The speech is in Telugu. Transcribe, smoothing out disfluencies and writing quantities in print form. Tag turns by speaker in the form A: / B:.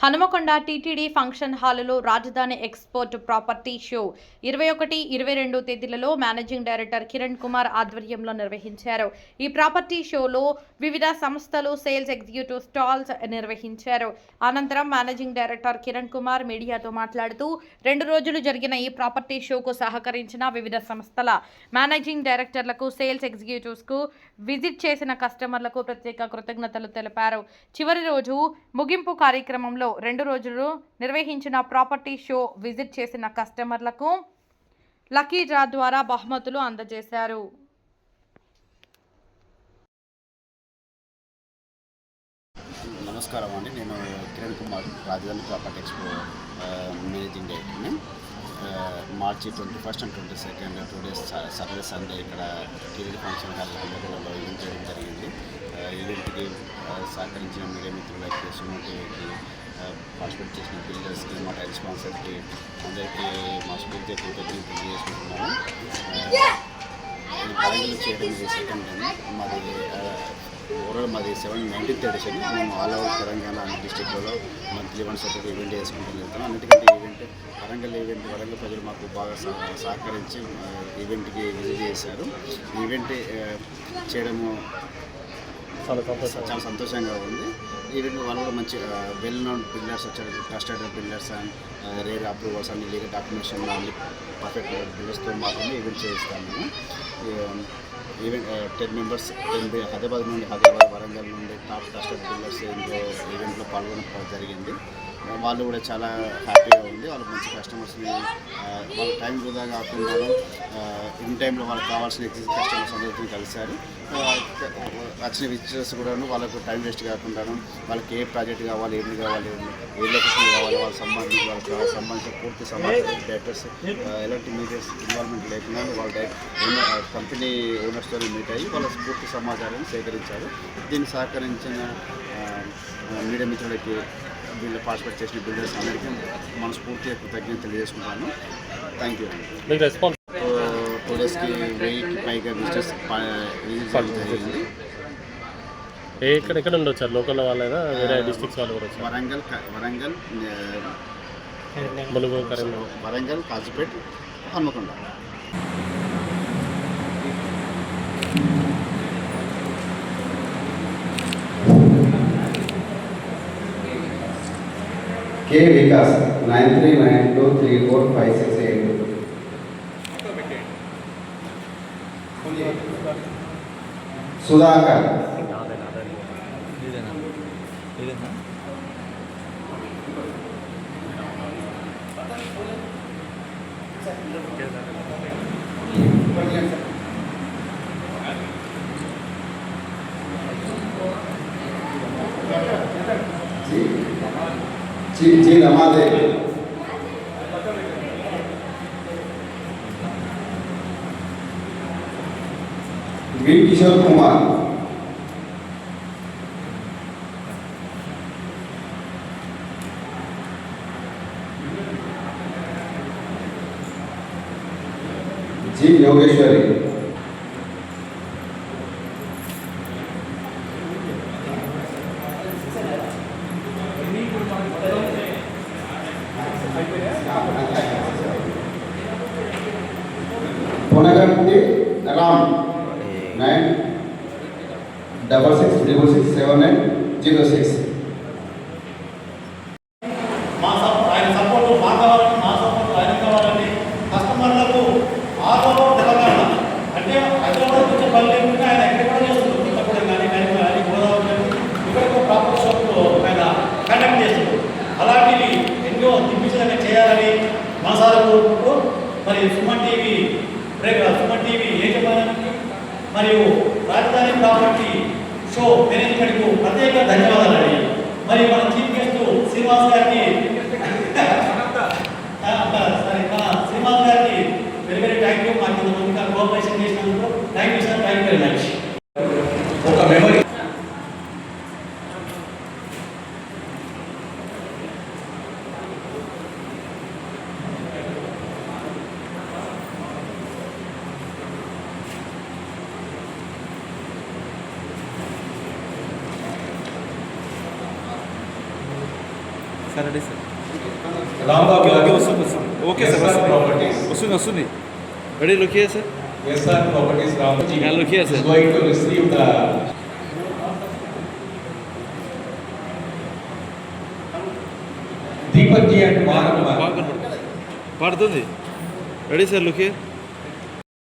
A: హనుమకొండ టీటీడీ ఫంక్షన్ హాలులో రాజధాని ఎక్స్పోర్ట్ ప్రాపర్టీ షో 21, 22 తేదీలలో మేనేజింగ్ డైరెక్టర్ కిరణ్ కుమార్ ఆధ్వర్యంలో నిర్వహించారు. ఈ ప్రాపర్టీ షోలో వివిధ సంస్థలు సేల్స్ ఎగ్జిక్యూటివ్ స్టాల్స్ నిర్వహించారు. అనంతరం మేనేజింగ్ డైరెక్టర్ కిరణ్ కుమార్ మీడియాతో మాట్లాడుతూ 2 రోజులు జరిగిన ఈ ప్రాపర్టీ షోకు సహకరించిన వివిధ సంస్థల మేనేజింగ్ డైరెక్టర్లకు, సేల్స్ ఎగ్జిక్యూటివ్స్కు, విజిట్ చేసిన కస్టమర్లకు ప్రత్యేక కృతజ్ఞతలు తెలిపారు. చివరి రోజు ముగింపు కార్యక్రమంలో 2 రోజులు నిర్వహించిన ప్రాపర్టీ షో విజిట్ చేసిన కస్టమర్లకు లక్కీ డ్రా ద్వారా బహుమతులు అందజేశారు.
B: నమస్కారం అండి. నేను కిరణ్ కుమార్, రాజధాని ప్రాపర్టీ ఎక్స్పో మేనేజింగ్ డైరెక్టర్ని. మార్చి 21 and 22 2 days సాటర్డే సండే ఇక్కడ టీటీడీ ఫంక్షన్ హాల్ హనుమకొండలో ఈవెంట్ చేయడం జరిగింది. ఈవెంట్కి సహకరించిన మీడియా మిత్రులకి, సుమన్ టీవీకి, పార్టిసిపేట్ చేసిన బిల్డర్స్కి, మా టైల్ స్పాన్సర్కి అందరికీ మా స్ఫూర్తి కృతజ్ఞతలు తెలియజేసుకుంటున్నాను. ఈ వరంగల్ చేయడం ఇది సెకండ్ టైం. మాది 19th ఎడిషన్. మేము ఆల్ ఓవర్ తెలంగాణ అన్ని డిస్టిక్లలో మంత్లీ వన్స్ ఒక ఈవెంట్ చేసుకుంటూ వెళ్తాం. అన్నిటికంటే వరంగల్ ప్రజలు మాకు బాగా సహకరించి ఈవెంట్కి విజిట్ చేశారు. ఈవెంట్ చేయడము చాలా సంతోషంగా ఉంది. ఈవెంట్ వాళ్ళు కూడా మంచి వెల్ నోన్ బిల్డర్స్ వచ్చారు, trusted builders and rare approvals అన్ని లీగల్ డాక్యుమెంటేషన్ అన్ని పర్ఫెక్ట్ బిల్డర్స్తో మాత్రమే ఈవెంట్ చేయిస్తాను మేము. ఈవెంట్ 10 members హైదరాబాద్ నుండి, వరంగల్ నుండి టాప్ ట్రస్టెడ్ బిల్డర్స్ ఇందులో ఈవెంట్లో పాల్గొనడం జరిగింది. వాళ్ళు కూడా చాలా హ్యాపీగా ఉంది. వాళ్ళు మంచి కస్టమర్స్ని వాళ్ళ టైం వృధా కాకుండా ఇన్ టైంలో వాళ్ళకి కావాల్సిన కస్టమర్స్ అందరితో కలిశారు. వచ్చిన విజిటర్స్ కూడాను వాళ్ళకు టైం వేస్ట్ కాకుండా వాళ్ళకి ఏ ప్రాజెక్ట్ కావాలి, ఏమి కావాలి, ఏ లొకేషన్ కావాలి, వాళ్ళకి సంబంధించిన పూర్తి సమాచారం డైరెక్టర్స్ ఎలాంటి మీడియాస్ ఇన్వాల్వ్మెంట్ లేకుండా వాళ్ళ కంపెనీ ఓనర్స్తో మీట్ అయ్యి వాళ్ళ పూర్తి సమాచారాన్ని సేకరించారు. దీన్ని సహకరించిన మీడియా మిత్రులకి, వీళ్ళు పార్టిసిపేట్ చేసిన బిల్డర్స్ అందరికీ మనస్ఫూర్తిగా కృతజ్ఞతలు తెలియజేసుకుంటాను. Thank you. 2 daysకి 1000కి పైగా విజిటర్స్ జరిగింది.
C: ఎక్కడ ఉండొచ్చు? లోకల్ వాళ్ళైనా వేరే డిస్ట్రిక్ట్స్ వాళ్ళు కూడా?
B: Warangal, Kazipet, Hanamkonda.
D: K. Vikas 9392345682. Sudhakar G Ramadevi, V Kishore Kumar, G Yogeshwari, Punganti Ram 9666679006.
E: ఆయన సపోర్ట్ మాకు కావాలని, మా సపోర్ట్ ఆయన కావాలని కస్టమర్లకు ఆల్ ఓవర్ తెలంగాణ అంటే హైదరాబాద్ నుంచి పని లేకుండా ఆయన ఎక్కడ కూడా చేస్తుంది. కొత్తగూడెం కానీ గోదావరి కానీ ఇక్కడ ప్రాపర్ షాప్లో ఆయన కండక్ట్ చేస్తుంది. అలాంటివి ఎన్నో దిగ్విజయంగా చేయాలని మనసారా కోరుకుంటూ మరి సుమన్ టీవీ యజమానికి మరియు రాజధాని ప్రాపర్టీ షో మేనేజ్మెంట్కు ప్రత్యేక ధన్యవాదాలండి. మరి మన చీఫ్ గెస్ట్ శ్రీనివాస్ గారికి వెరీ వెరీ థ్యాంక్ యూ. మాకు ఇంతమంది కోఆపరేషన్ చేసినందుకు thank you sir. Thank you very much. ఒక memory
F: sir ready sir
G: Rambabu
F: okay వస్తుంది ఓకే సార్
G: SR Properties.
F: వస్తుంది ready look here sir
G: SR Properties Rambabu
F: Yeah, look here, sir.
G: is going to receive the Deepak ji and Mahanama.
F: బాగా కనపడుతుంది పాడుతుంది రెడీ సార్ లుక్ హియర్